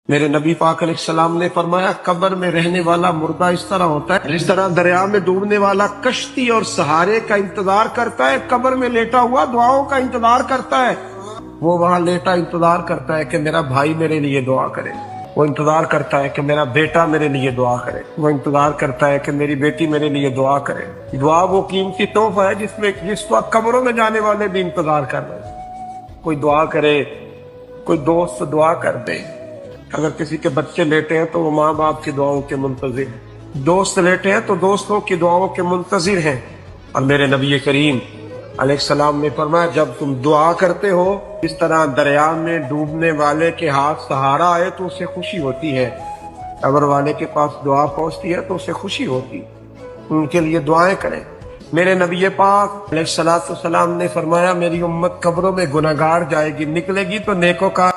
میرے نبی پاک علیہ السلام نے فرمایا قبر میں رہنے والا مردہ اس طرح ہوتا ہے جس طرح دریا میں ڈوبنے والا کشتی اور سہارے کا انتظار کرتا ہے، قبر میں لیٹا ہوا دعاؤں کا انتظار کرتا ہے۔ وہ وہاں لیٹا انتظار کرتا ہے کہ میرا بھائی میرے لیے دعا کرے، وہ انتظار کرتا ہے کہ میرا بیٹا میرے لیے دعا کرے، وہ انتظار کرتا ہے کہ میری بیٹی میرے لیے دعا کرے۔ دعا وہ قیمتی تحفہ ہے جس وقت قبروں میں جانے والے بھی انتظار کر رہے ہیں۔ کوئی دعا کرے، کوئی دوست دعا کر دے۔ اگر کسی کے بچے لیٹے ہیں تو وہ ماں باپ کی دعاؤں کے منتظر ہیں، دوست لیٹے ہیں تو دوستوں کی دعاؤں کے منتظر ہیں۔ اور میرے نبی کریم علیہ السلام نے فرمایا جب تم دعا کرتے ہو اس طرح دریا میں ڈوبنے والے کے ہاتھ سہارا آئے تو اسے خوشی ہوتی ہے، قبر والے کے پاس دعا پہنچتی ہے تو اسے خوشی ہوتی، ان کے لیے دعائیں کریں۔ میرے نبی پاک علیہ السلام نے فرمایا میری امت قبروں میں گناہگار جائے گی، نکلے گی تو نیکوکار